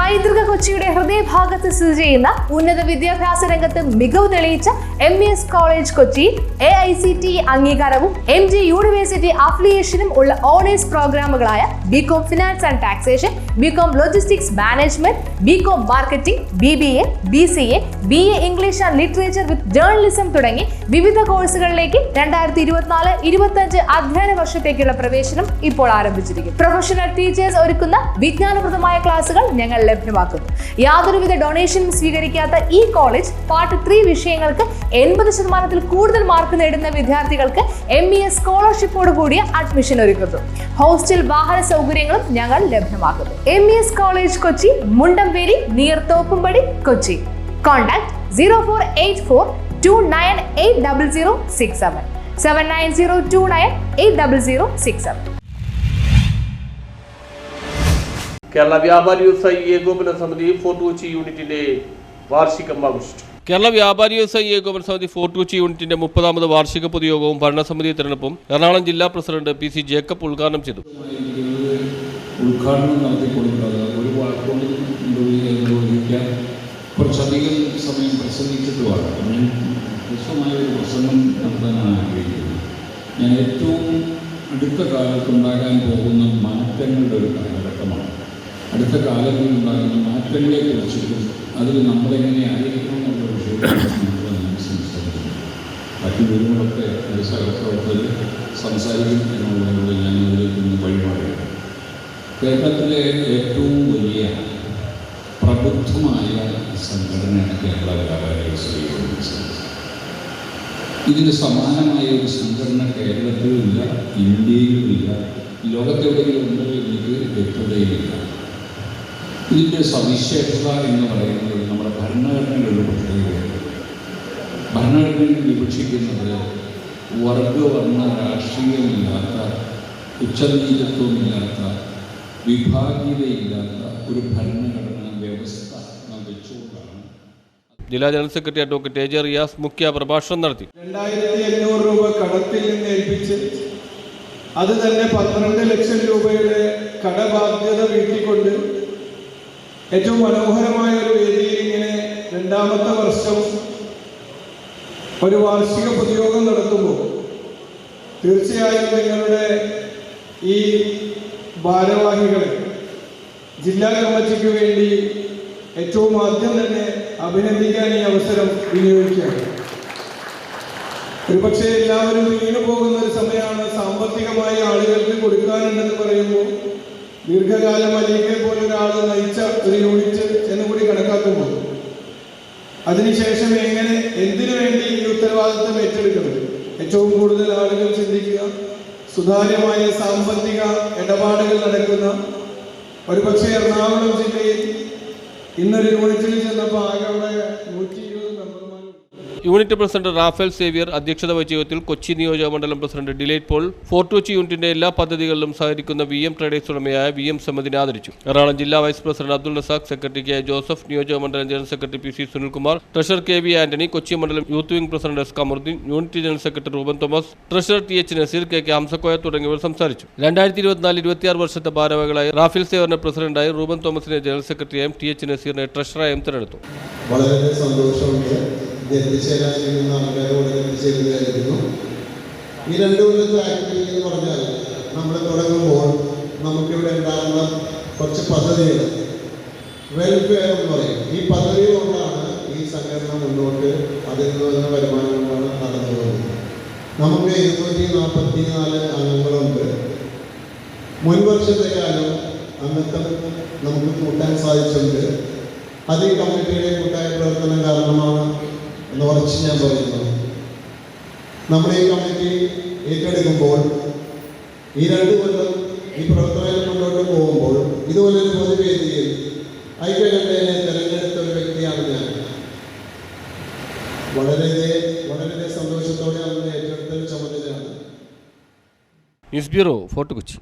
പൈതൃക കൊച്ചിയുടെ ഹൃദയഭാഗത്ത് സ്ഥിതി ചെയ്യുന്ന ഉന്നത വിദ്യാഭ്യാസ രംഗത്ത് മികവ് തെളിയിച്ച MES കോളേജ് കൊച്ചി AICTE അംഗീകാരവും MG യൂണിവേഴ്സിറ്റി അഫിലിയേഷനും ഉള്ള ഓണേഴ്സ് പ്രോഗ്രാമുകളായ BCom finance and taxation, BCom logistics management, BCom marketing, BBA, BCA, BA English and literature with journalism തുടങ്ങി വിവിധ കോഴ്സുകളിലേക്ക് 2024-25 അധ്യയന വർഷത്തേക്കുള്ള പ്രവേശനം ഇപ്പോൾ ആരംഭിച്ചിരിക്കുന്നു. പ്രൊഫഷണൽ ടീച്ചേഴ്സ് ഒരുക്കുന്ന വിജ്ഞാനപ്രദമായ ക്ലാസുകൾ ഞങ്ങൾ ലഭ്യമാക്കുന്നു. യാതൊരുവിധ ഡൊണേഷനും സ്വീകരിക്കാത്ത ഈ കോളേജ് പാർട്ട് 3 വിഷയങ്ങൾക്ക് 80% കൂടുതൽ മാർക്ക് നേടുന്ന വിദ്യാർത്ഥികൾക്ക് MES സ്കോളർഷിപ്പോട് കൂടിയ അഡ്മിഷൻ ഒരുക്കുന്നു. ഹോസ്റ്റൽ വാഹന സൗകര്യങ്ങളും ഞങ്ങൾ ലഭ്യമാക്കുന്നു. MES college Kochi, Mundamveli, near Thoppumpady, Kochi. Contact 0484298067 7902980067. Kerala വ്യാപാരി വ്യവസായി ഏകോപന സമിതി ഫോർട്ട് കൊച്ചി യൂണിറ്റിന്റെ വാർഷികം ആഘോഷിച്ചു. കേരള വ്യാപാരി വ്യവസായി ഏകോപന സമിതി ഫോർട്ട് കൊച്ചി യൂണിറ്റിന്റെ 30ാമത് വാർഷിക പൊതുയോഗവും ഭരണസമിതി തെരഞ്ഞെടുപ്പും എറണാകുളം ജില്ലാ പ്രസിഡന്റ് PC ജേക്കബ് ഉദ്ഘാടനം ചെയ്തു. ഉദ്ഘാടനം നടത്തിക്കൊടുക്കുന്നത് ഒരു വാക്കുകൊണ്ട് കുറച്ചധികം സമയം പ്രസംഗിച്ചിട്ടുമാണ്. ഞാൻ ഹ്രസ്വമായ ഒരു പ്രസംഗം നടത്താനാണ് ആഗ്രഹിക്കുന്നത്. ഞാൻ ഏറ്റവും അടുത്ത കാലത്തുണ്ടാകാൻ പോകുന്ന മാറ്റങ്ങളുടെ ഒരു കാലഘട്ടമാണ്. അടുത്ത കാലങ്ങളിൽ ഉണ്ടാകുന്ന മാറ്റങ്ങളെക്കുറിച്ചിട്ടും അതിൽ നമ്മളെങ്ങനെ ആയിരിക്കണം എന്നുള്ള വിഷയത്തിൽ ഞാൻ സംസാരിക്കുന്നു. മറ്റു വിവരങ്ങളൊക്കെ സഹപ്രവർത്തകർ സംസാരിക്കും എന്നുള്ളതിലൂടെ ഞാൻ ഇതിലേക്ക് ഇന്ന് വഴിമാറുകയാണ്. കേരളത്തിലെ ഏറ്റവും വലിയ പ്രബുദ്ധമായ സംഘടനയാണ് കേരള വ്യാപാരി വ്യവസായി ഏകോപന സമിതി. ഇതിന് സമാനമായ ഒരു സംഘടന കേരളത്തിലുമില്ല, ഇന്ത്യയിലുമില്ല, ലോകത്തെവിടെയെങ്കിലും ഉണ്ടോ എനിക്ക് വ്യക്തതയിലില്ല. ഇതിൻ്റെ സവിശേഷത എന്ന് പറയുന്നത് നമ്മുടെ ഭരണഘടനകളുടെ പ്രത്യേകതയാണ്. ഭരണഘടനയിൽ വിവക്ഷിക്കുന്നത് വർഗവർണ്ണ രാഷ്ട്രീയമില്ലാത്ത, ഉച്ചനീചത്വമില്ലാത്ത, വിഭാഗീയതയില്ലാത്ത ഒരു ഭരണഘടനാ വ്യവസ്ഥ നാം വെച്ചുകൊണ്ടാണ്. ജില്ലാ general secretary advocate AJ Riyas മുഖ്യ പ്രഭാഷണം നടത്തി. 2500 രൂപ കടത്തിൽ നിന്ന് ഏൽപ്പിച്ച് അത് തന്നെ 12 ലക്ഷം രൂപയുടെ കടബാധ്യത വീട്ടിക്കൊണ്ട് ഏറ്റവും മനോഹരമായ ഒരു വേദിയിൽ ഇങ്ങനെ 2ാമത്തെ വർഷം ഒരു വാർഷിക പൊതുയോഗം നടത്തുമ്പോൾ തീർച്ചയായും നിങ്ങളുടെ ഈ ഭാരവാഹികളെ ജില്ലാ കമ്മിറ്റിക്ക് വേണ്ടി ഏറ്റവും ആദ്യം തന്നെ അഭിനന്ദിക്കാൻ ഈ അവസരം വിനിയോഗിക്കുകയാണ്. ഒരുപക്ഷെ എല്ലാവരും വീണു പോകുന്ന ഒരു സമയമാണ്. സാമ്പത്തികമായി ആളുകൾക്ക് കൊടുക്കാനുണ്ടെന്ന് പറയുമ്പോൾ ദീർഘകാലം അലീഖെ പോലെ ഒരാൾ നയിച്ച ഒരു യൂണിറ്റ് എന്നുകൂടി കണക്കാക്കുമ്പോൾ അതിനുശേഷം എങ്ങനെ എന്തിനു വേണ്ടി ഈ ഉത്തരവാദിത്വം ഏറ്റെടുക്കണം. ഏറ്റവും കൂടുതൽ ആളുകൾ ചിന്തിക്കുക സുതാര്യമായ സാമ്പത്തിക ഇടപാടുകൾ നടക്കുന്ന ഒരുപക്ഷെ എറണാകുളം ജില്ലയിൽ ഇന്നൊരു യൂണിറ്റിൽ ചെന്നപ്പോൾ ആകെ അവിടെ 120 മെമ്പർമാർ. യൂണിറ്റ് പ്രസിഡന്റ് റാഫേൽ സേവ്യർ അധ്യക്ഷത വഹിച്ച യോഗത്തിൽ കൊച്ചി നിയോജക മണ്ഡലം പ്രസിഡന്റ് ഡിലൈറ്റ് പോൾ ഫോർട്ട് കൊച്ചി യൂണിറ്റിന്റെ എല്ലാ പദ്ധതികളിലും സഹകരിക്കുന്ന VM ട്രേഡേഴ്സ് ഉടമയായ VM സമിതിനെ ആദരിച്ചു. എറണാകുളം ജില്ലാ vice president Abdul Razak, secretary KA Joseph, നിയോജക മണ്ഡലം general secretary PC Sunilkumar, treasurer KV Antony, Kochi മണ്ഡലം youth wing president S Kamaruddin, unit general secretary Reuben Thomas, treasurer TH Naseer, KK Hamsakoya തുടങ്ങിയവർ സംസാരിച്ചു. 2024-26 വർഷത്തെ ഭാരവാഹികളായി റാഫേൽ സേവ്യറിനെ പ്രസിഡന്റായി, റൂബൻ തോമസിനെ ജനറൽ സെക്രട്ടറിയായും TH നസീറിനെ ട്രഷററായും തെരഞ്ഞെടുത്തു. വളരെ സന്തോഷമുണ്ട്. എത്തിച്ചേരാൻ കഴിയുന്ന ആൾക്കാരോട് എത്തിച്ചേരുകയായിരുന്നു. ഈ 2 കൊല്ലത്തെ ആക്ടിവിറ്റി എന്ന് പറഞ്ഞാൽ നമ്മൾ തുടങ്ങുമ്പോൾ നമുക്കിവിടെ ഉണ്ടാകുന്ന കുറച്ച് പദ്ധതികൾ, വെൽഫെയർ എന്ന് പറയും. ഈ പദ്ധതി കൊണ്ടാണ് ഈ സംഘടന മുന്നോട്ട് അതിൽ നിന്ന് വരുന്ന വരുമാനം കൊണ്ടാണ് നടന്നു പോകുന്നത്. നമുക്ക് 244 അംഗങ്ങളുണ്ട്. മുൻ വർഷത്തെക്കാളും അംഗത്വം നമുക്ക് കൂട്ടാൻ സാധിച്ചിട്ടുണ്ട്. അത് ഈ കമ്മിറ്റിയുടെ കൂട്ടായ പ്രവർത്തനം കാരണമാണ് എന്ന് ഉറച്ച് ഞാൻ പറയുന്നു. നമ്മൾ ഈ കമ്മിറ്റി ഏറ്റെടുക്കുമ്പോൾ ഈ 2 കൊല്ലം ഈ പ്രവർത്തനം മുന്നോട്ട് പോകുമ്പോൾ ഇതുപോലൊരു പൊതുവേദിയിൽ ഐക്യകണ്ഠേനെ തിരഞ്ഞെടുത്ത ഒരു വ്യക്തിയാണ് ഞാൻ. വളരെ സന്തോഷത്തോടെ അന്ന് ഏറ്റെടുത്ത ചുമതലയാണ്. News bureau, fort Kochi.